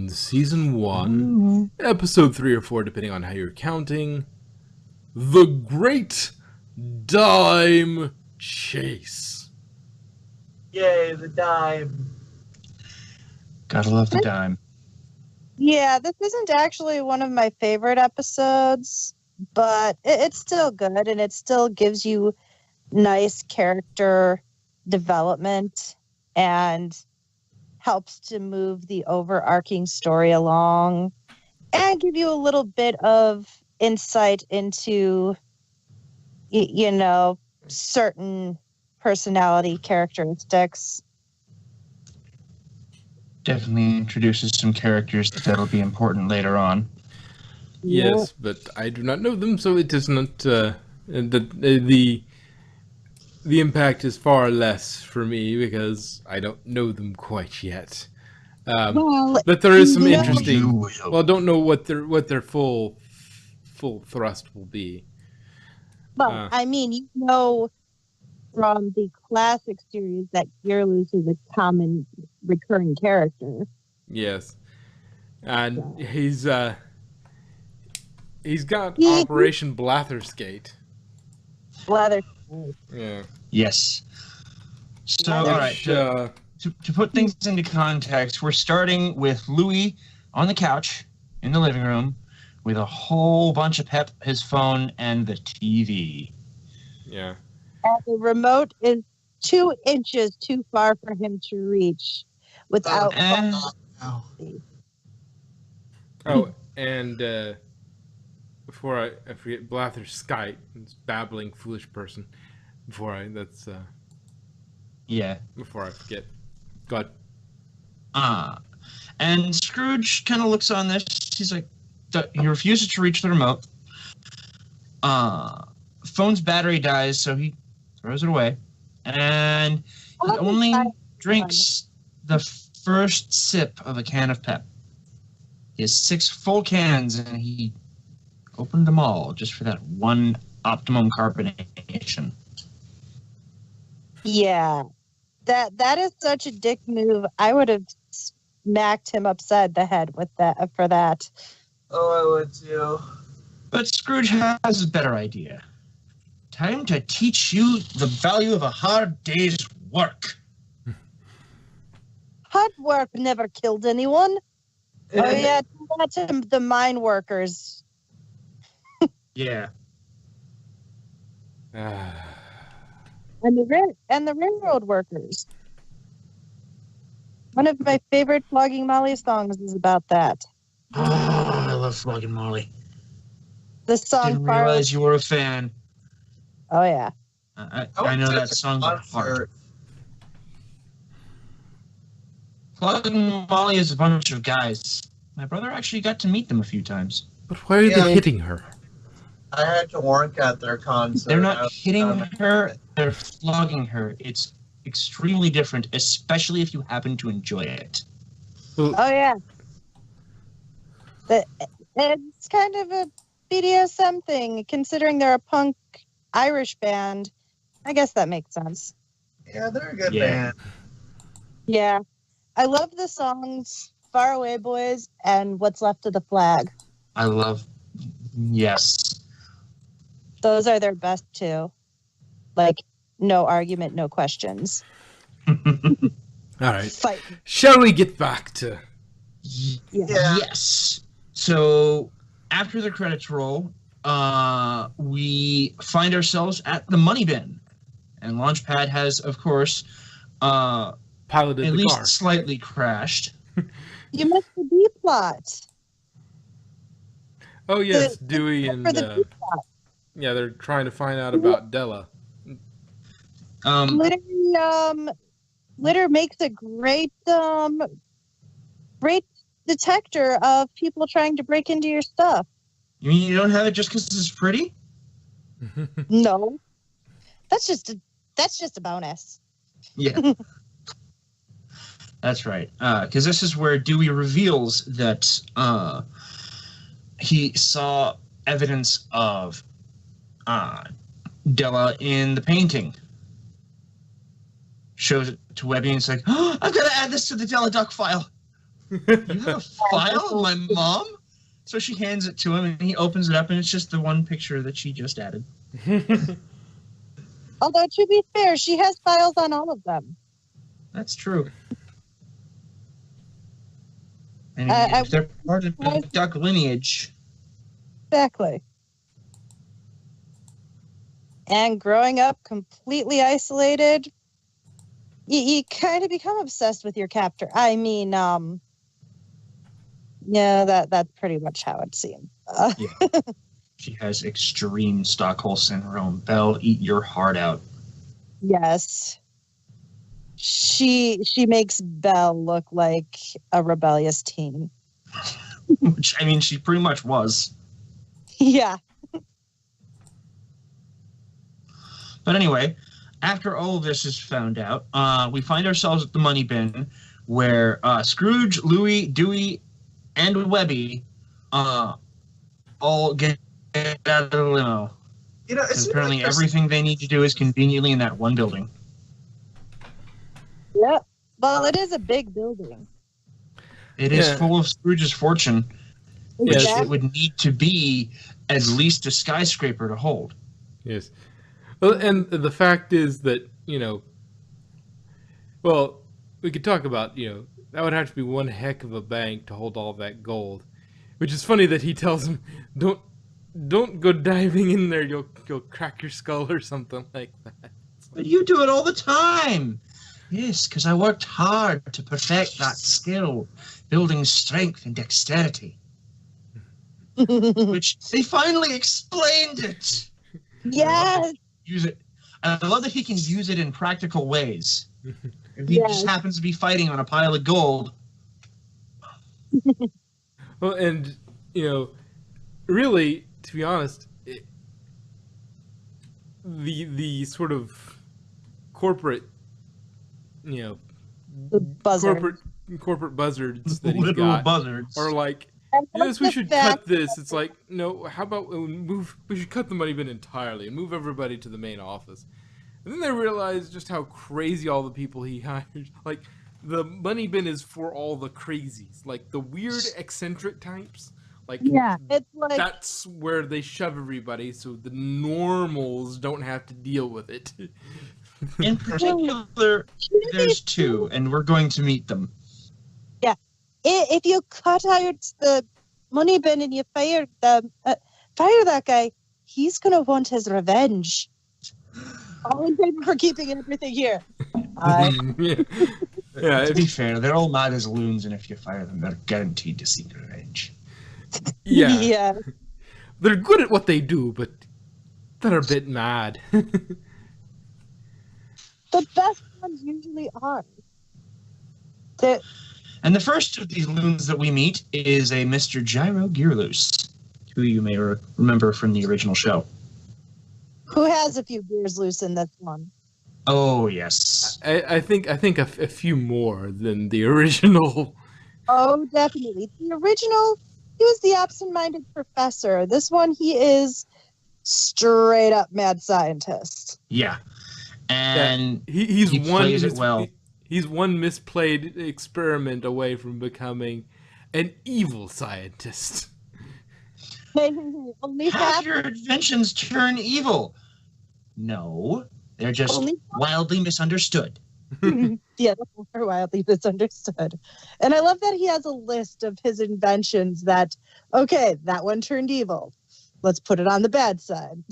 Season 1, Episode 3 or 4, depending on how you're counting. The Great Dime Chase. Yay, the dime. Gotta love the dime. Yeah, this isn't actually one of my favorite episodes, but it's still good, and it still gives you nice character development and helps to move the overarching story along and give you a little bit of insight into, certain personality characteristics. Definitely introduces some characters that'll be important later on. Yes, but I do not know them, so it is not. The impact is far less for me because I don't know them quite yet. But there is some interesting. Well, I don't know what their full thrust will be. Well, from the classic series that Gearloose is a common recurring character. Yes, and he's got Operation Blatherskate. Yeah. Yes. So, all right. To put things into context, we're starting with Louis on the couch in the living room with a whole bunch of pep, his phone, and the TV. Yeah. And the remote is 2 inches too far for him to reach without. And before I forget, Blatherskite, this babbling foolish person. Before I forget. God. And Scrooge kind of looks on this. He's like, he refuses to reach the remote. Phone's battery dies, so he throws it away. And he only drinks the first sip of a can of pep. He has 6 full cans, and he opened them all just for that one optimum carbonation. Yeah, that is such a dick move. I would have smacked him upside the head with that for that. Oh, I would too. But Scrooge has a better idea. Time to teach you the value of a hard day's work. Hard work never killed anyone. Oh yeah, that's the mine workers. Yeah. And the railroad workers. One of my favorite Flogging Molly songs is about that. Oh, I love Flogging Molly. The song. Didn't realize you were a fan. Oh yeah. I know that song by heart. Flogging Molly is a bunch of guys. My brother actually got to meet them a few times. But why are they hitting her? I had to work at their concert. They're not hitting her, they're flogging her. It's extremely different, especially if you happen to enjoy it. Oh yeah. It's kind of a BDSM thing, considering they're a punk Irish band. I guess that makes sense. Yeah, they're a good band. Yeah. I love the songs Far Away Boys and What's Left of the Flag. Yes. Those are their best two. Like, no argument, no questions. All right. Fight. Shall we get back to... Yes. So, after the credits roll, we find ourselves at the money bin. And Launchpad has, of course, piloted at the least car. Slightly crashed. You missed the B-plot. Oh, yes, Dewey and... they're trying to find out about Della. Litter makes a great detector of people trying to break into your stuff. You mean you don't have it just because it's pretty? No. That's just a bonus. Yeah. That's right. Because this is where Dewey reveals that he saw evidence of Della in the painting. Shows it to Webby and it's like, oh, I've got to add this to the Della Duck file. You have a file of my mom? So she hands it to him, and he opens it up, and it's just the one picture that she just added. Although, to be fair, she has files on all of them. That's true. And if they're part of the duck lineage. Exactly. And growing up completely isolated, you kind of become obsessed with your captor. I mean, yeah, that's pretty much how it seemed. Yeah. She has extreme Stockholm syndrome. Belle, eat your heart out. Yes. She makes Belle look like a rebellious teen. Which, I mean, she pretty much was. Yeah. But anyway, after all of this is found out, we find ourselves at the money bin where Scrooge, Louie, Dewey, and Webby all get out of the limo. Because apparently everything they need to do is conveniently in that one building. Yep. Well, it is a big building. It is full of Scrooge's fortune, which it would need to be at least a skyscraper to hold. Yes. Well, and the fact is that, well, we could talk about, that would have to be one heck of a bank to hold all that gold. Which is funny that he tells him, don't go diving in there, you'll crack your skull or something like that. But you do it all the time. Yes, because I worked hard to perfect that skill, building strength and dexterity. Which they finally explained it. Yes. Use it. I love that he can use it in practical ways. If he just happens to be fighting on a pile of gold. Well, and, really, to be honest, the sort of corporate, corporate buzzards that he's got buzzards are like, yes, we should cut this. It's like, no, how about we should cut the money bin entirely and move everybody to the main office. And then they realize just how crazy all the people he hired. Like, the money bin is for all the crazies, like the weird eccentric types. Like, it's like that's where they shove everybody, so the normals don't have to deal with it. In particular, there's two, and we're going to meet them. Yeah, if you cut out the money bin and you fire that guy, he's gonna want his revenge. All in favor for keeping everything here. To be fair, they're all mad as loons, and if you fire them, they're guaranteed to seek revenge. Yeah. They're good at what they do, but they're a bit mad. The best ones usually are. And the first of these loons that we meet is a Mr. Gyro Gearloose, who you may remember from the original show. Who has a few gears loose in this one? Oh, yes. I think a few more than the original. Oh, definitely. The original, he was the absent-minded professor. This one, he is straight up mad scientist. Yeah. And he plays it well. He's one misplayed experiment away from becoming an evil scientist. Only half your inventions turn evil. No, they're just wildly misunderstood. Yeah, they're wildly misunderstood. And I love that he has a list of his inventions that, okay, that one turned evil. Let's put it on the bad side.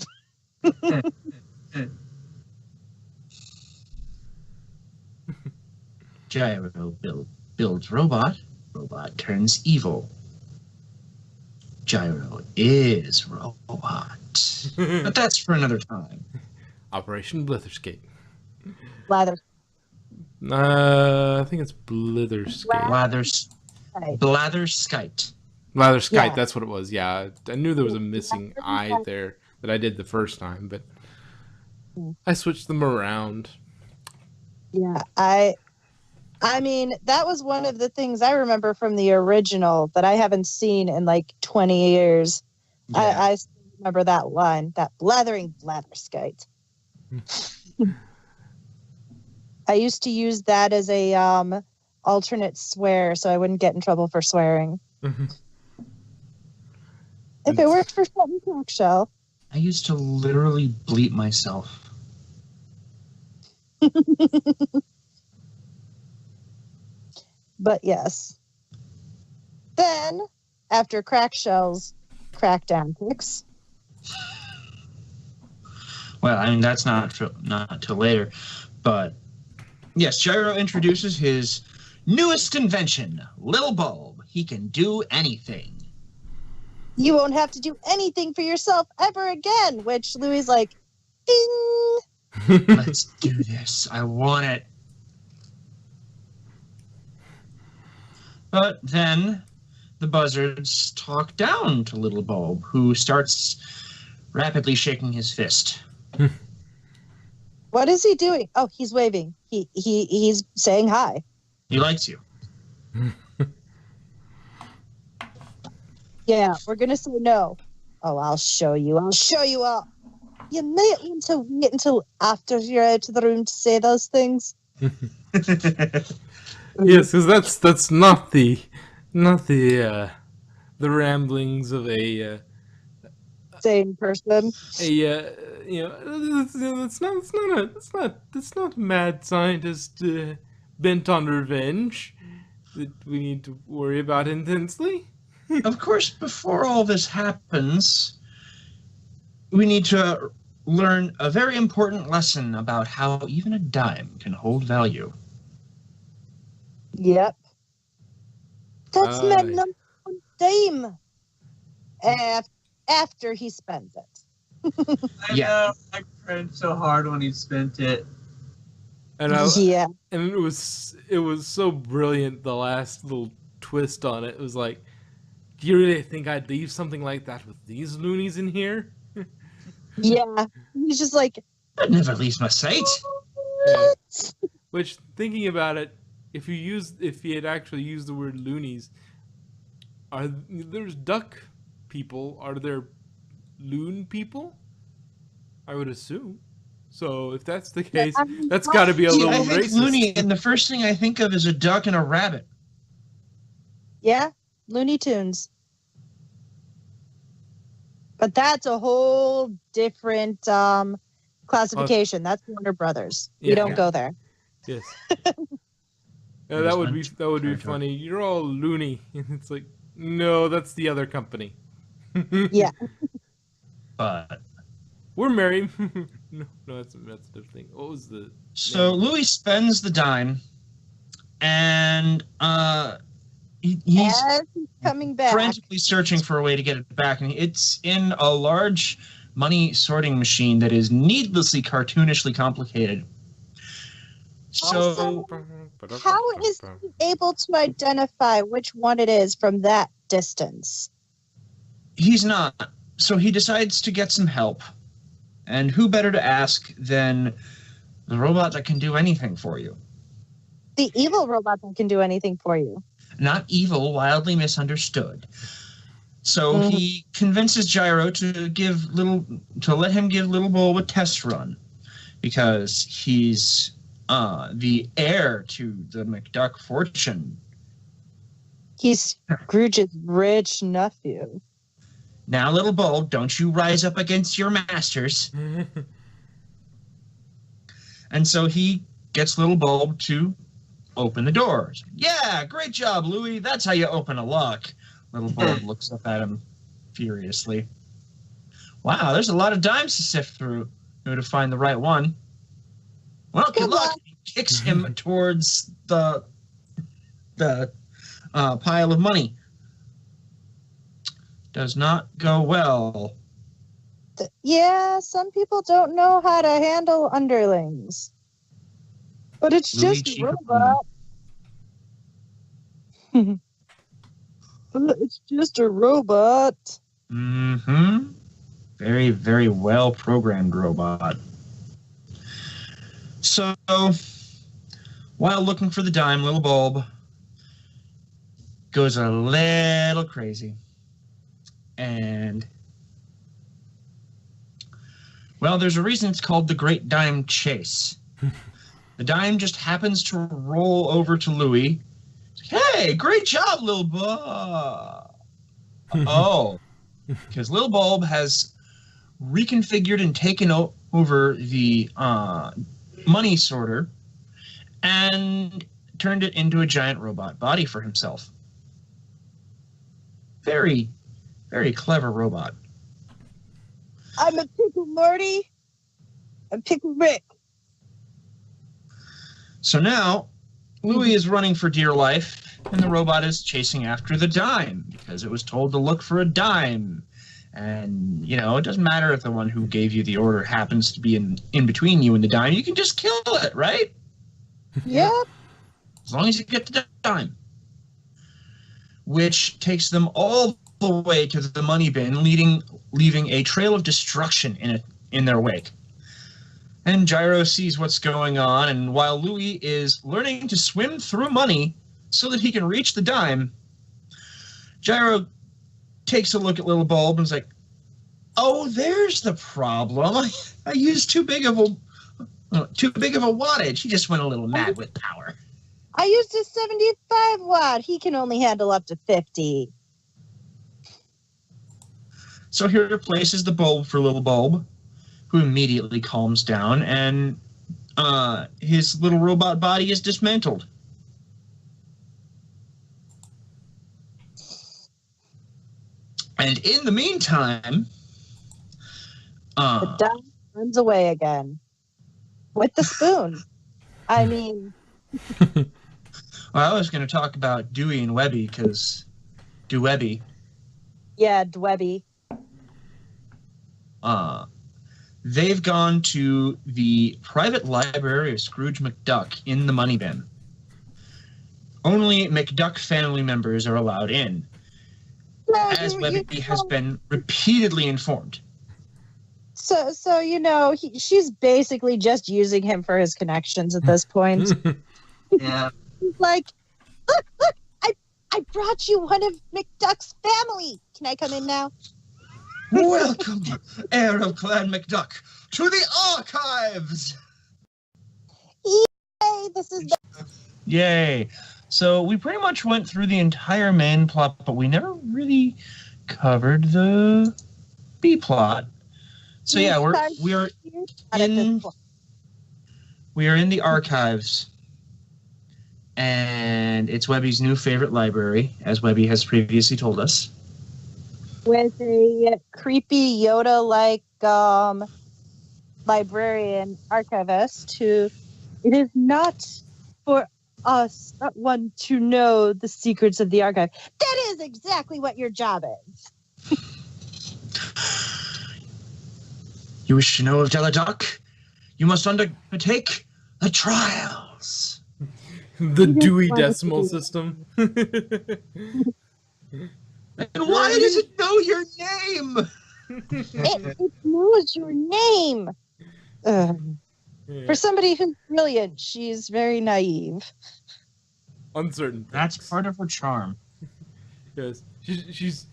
Gyro builds robot turns evil. Gyro is robot. But that's for another time. Operation Blitherskate. Blather. I think it's Blitherskate. Blatherskite. Blatherskite, Yeah. that's what it was. Yeah, I knew there was a missing I there that I did the first time, but I switched them around. Yeah, I mean, that was one of the things I remember from the original that I haven't seen in like 20 years. Yeah. I still remember that line, that blathering blatherskite. I used to use that as a alternate swear so I wouldn't get in trouble for swearing. If it worked for Shelton Cockshell. I used to literally bleep myself. But yes. Then, after Crackshell's crackdown kicks. Well, I mean, that's not till later. But, yes, Gyro introduces his newest invention, Lil Bulb. He can do anything. You won't have to do anything for yourself ever again, which Louie's like, ding! Let's do this. I want it. But then the buzzards talk down to Little Bulb, who starts rapidly shaking his fist. What is he doing? Oh, he's waving. He's saying hi. He likes you. Yeah, we're gonna say no. Oh, I'll show you. I'll show you all. You may want to wait until after you're out of the room to say those things. Yes, because that's not the ramblings of a Same person. It's not a mad scientist bent on revenge that we need to worry about intensely. Of course, before all this happens, we need to learn a very important lesson about how even a dime can hold value. Yep. That's my number one dime. After he spends it. I know. I cried so hard when he spent it. And and it was so brilliant. The last little twist on it was like, do you really think I'd leave something like that with these loonies in here? Yeah, he's just like, That never leaves my sight. Yeah. Which, thinking about it, if he had actually used the word loonies, there's duck people. Are there loon people? I would assume. So if that's the case, that's got to be a little I think racist. loony, and the first thing I think of is a duck and a rabbit. yeah, Looney Tunes. But that's a whole different classification. That's Warner Brothers. Yeah. We don't go there. Yes. Yeah, that would be funny. You're all loony. It's like, no, that's the other company. Yeah. But We're married. No, that's a different thing. What was the so name? Louis spends the dime, and he's coming back. frantically searching for a way to get it back, and it's in a large money sorting machine that is needlessly cartoonishly complicated. So, How is he able to identify which one it is from that distance? he's not. So he decides to get some help. And who better to ask than the robot that can do anything for you? The evil robot that can do anything for you. Not evil, wildly misunderstood. So he convinces Gyro to let him give Little Bulb a test run, because he's the heir to the McDuck fortune. He's Scrooge's rich nephew. Now, Little Bulb, don't you rise up against your masters. And so he gets Little Bulb to open the doors. Yeah, great job, Louie. That's how you open a lock. Little Bulb looks up at him furiously. Wow, there's a lot of dimes to sift through to find the right one. Well, good luck. He kicks him towards the pile of money. Does not go well. Yeah, some people don't know how to handle underlings. But it's just a robot. It's just a robot. Mm-hmm. Very, very well programmed robot. So, while looking for the dime, Little Bulb goes a little crazy. And, well, there's a reason it's called the Great Dime Chase. The dime just happens to roll over to Louis, Hey, great job, Lil Bulb. Oh, because Lil Bulb has reconfigured and taken over the money sorter and turned it into a giant robot body for himself. Very, very clever robot. I'm a Pickle Morty. I'm Pickle Rick. So now, Louie is running for dear life, and the robot is chasing after the dime because it was told to look for a dime. And, you know, it doesn't matter if the one who gave you the order happens to be in between you and the dime. You can just kill it, right? Yep. As long as you get the dime. Which takes them all the way to the money bin, leaving a trail of destruction in their wake. And Gyro sees what's going on, and while Louie is learning to swim through money so that he can reach the dime, Gyro takes a look at Little Bulb and is like, "Oh, there's the problem. I used too big of a wattage. He just went a little mad with power." I used a 75 watt. He can only handle up to 50. So he replaces the bulb for Little Bulb, who immediately calms down, and his little robot body is dismantled. And in the meantime, The dime runs away again. With the spoon. I mean... well, I was going to talk about Dewey and Webby, because Dewebby. Yeah, Dwebby. They've gone to the private library of Scrooge McDuck in the money bin. Only McDuck family members are allowed in, as Webby has been repeatedly informed. So you know, she's basically just using him for his connections at this point. Yeah. He's like, look, I brought you one of McDuck's family. Can I come in now? Welcome, heir of Clan McDuck, to the archives! Yay, this is Yay. So we pretty much went through the entire main plot, but we never really covered the B plot. So yeah, we are in the archives, and it's Webby's new favorite library, as Webby has previously told us. with a creepy Yoda-like librarian archivist who it is not for us one to know the secrets of the archive. That is exactly what your job is. You wish to know of Deladuck? You must undertake the trials. The Dewey Decimal System. And why does it know your name? It knows your name. For somebody who's brilliant, she's very naive. Uncertain. That's part of her charm. Yes, she's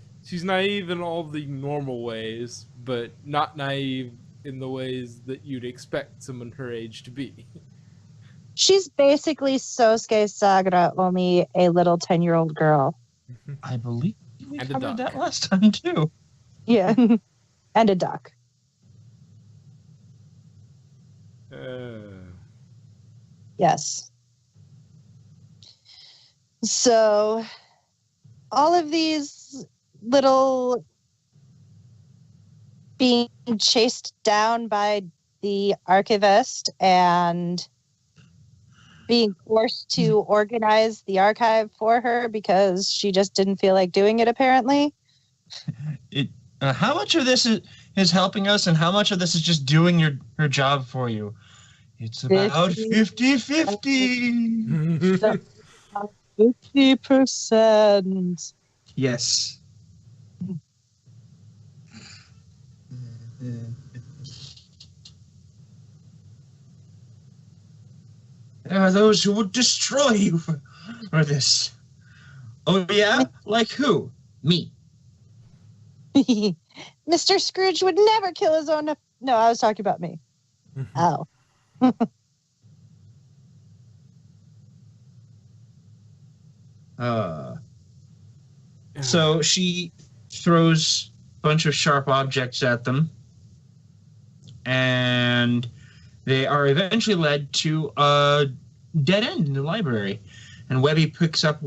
naive in all the normal ways, but not naive in the ways that you'd expect someone her age to be. She's basically Sosuke Sagara, only a little 10-year-old girl. I believe we And a covered duck. that last time too. Yeah. And a duck. Yes. So, all of these little being chased down by the archivist and being forced to organize the archive for her because she just didn't feel like doing it, apparently. How much of this is helping us, and how much of this is just doing her job for you? It's about 50-50. 50%. Yes. There are those who would destroy you for this. Oh, yeah? Like who? Me. Mr. Scrooge would never kill his own... No, I was talking about me. Oh. So she throws a bunch of sharp objects at them, and they are eventually led to a dead end in the library. And Webby picks up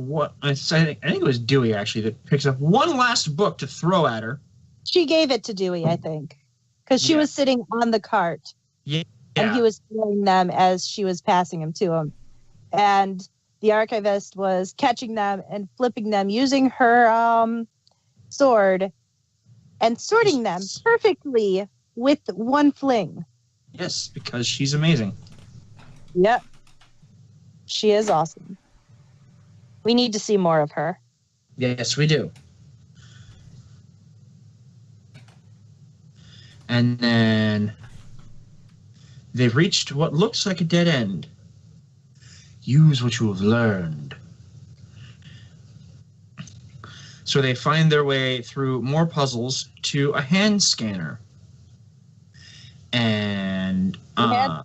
I think it was Dewey, actually, that picks up one last book to throw at her. She gave it to Dewey, I think, because she was sitting on the cart. Yeah. And he was throwing them as she was passing them to him. And the archivist was catching them and flipping them using her sword and sorting them perfectly with one fling. Yes, because she's amazing. Yep. She is awesome. We need to see more of her. Yes, we do. And then they've reached what looks like a dead end. Use what you have learned. So they find their way through more puzzles to a hand scanner. And the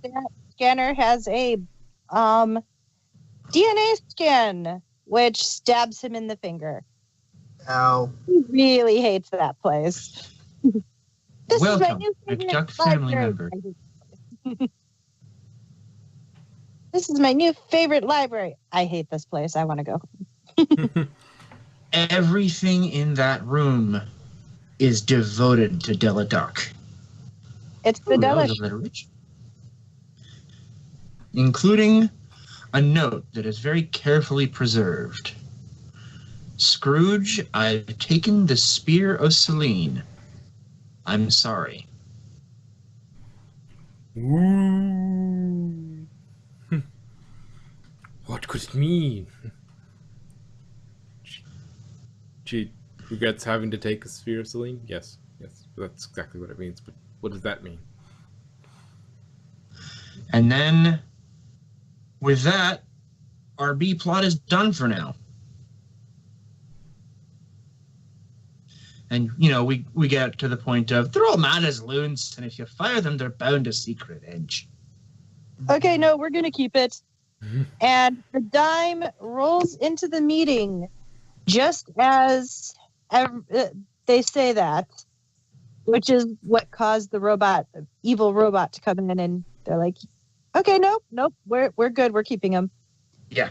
scanner has a DNA scan, which stabs him in the finger. Ow. He really hates that place. This welcome, is my new favorite McDuck family library. member. This is my new favorite library. I hate this place. I want to go. Everything in that room is devoted to Della Duck. It's the Della. Including a note that is very carefully preserved. Scrooge, I've taken the spear of Selene. I'm sorry. Ooh. What could it mean? She regrets having to take a sphere of Selene? Yes, that's exactly what it means. But what does that mean? And then, with that, our B plot is done for now. And, you know, we get to the point of, they're all mad as loons, and if you fire them, they're bound to seek revenge. Okay, no, we're going to keep it. And the dime rolls into the meeting just as they say that, which is what caused the evil robot to come in, and they're like, okay, nope, we're good, we're keeping him. Yeah.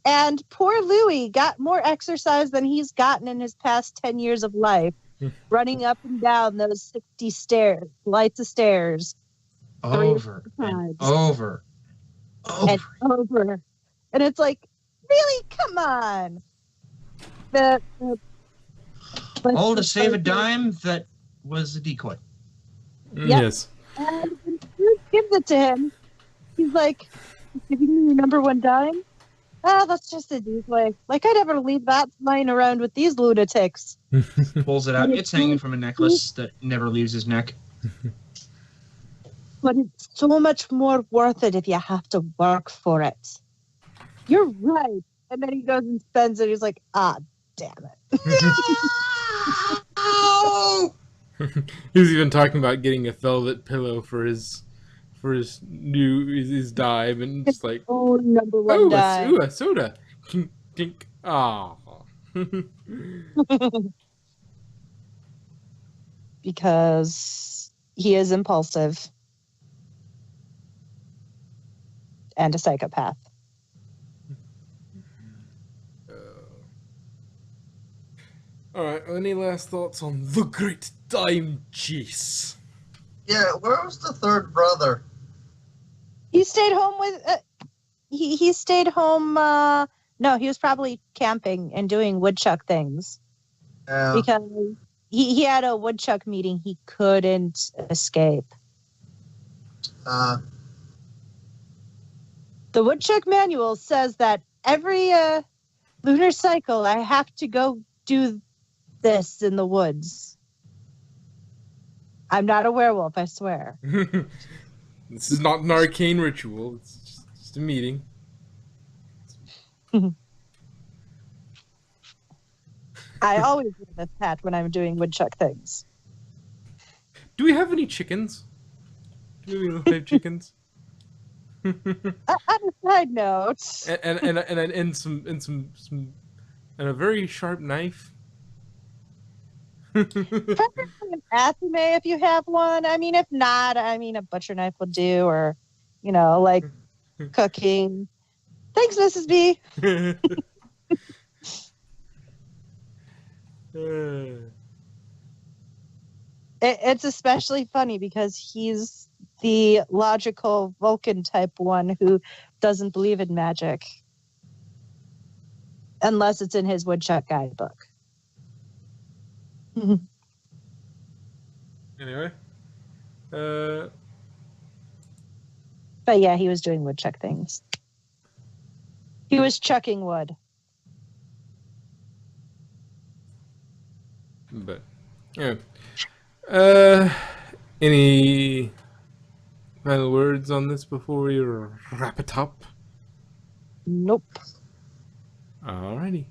And poor Louis got more exercise than he's gotten in his past 10 years of life, running up and down those 60 flights of stairs. Over and over. And over. And it's like, really? Come on. All to save a dime that was a decoy. Yep. Yes. And when Scrooge gives it to him, he's like, giving me your number one dime? Oh, that's just a decoy. Like, I never leave that lying around with these lunatics. Pulls it out. It's hanging from a necklace that never leaves his neck. But it's so much more worth it if you have to work for it. You're right. And then he goes and spends it. He's like, damn it. No! He was even talking about getting a velvet pillow for his dime, and just like, oh, number one dime. a soda. Dink, dink. Ah. Because he is impulsive and a psychopath. All right. Any last thoughts on the Great Dime Chase? Yeah, where was the third brother? He stayed home with. He stayed home. No, he was probably camping and doing woodchuck things. Because he had a woodchuck meeting he couldn't escape. The woodchuck manual says that every lunar cycle I have to go do this in the woods. I'm not a werewolf, I swear. This is not an arcane ritual. It's just a meeting. I always wear this hat when I'm doing woodchuck things. Do we have any chickens? Do we have chickens? On a side note, and some And a very sharp knife. Preferably an athame if you have one. I mean, if not, I mean, a butcher knife will do, or, you know, like cooking. Thanks, Mrs. B. It's especially funny because he's the logical Vulcan type one who doesn't believe in magic unless it's in his woodchuck guidebook. Anyway. But yeah, he was doing woodchuck things. He was chucking wood. But yeah. Any final words on this before we wrap it up? Nope. Alrighty.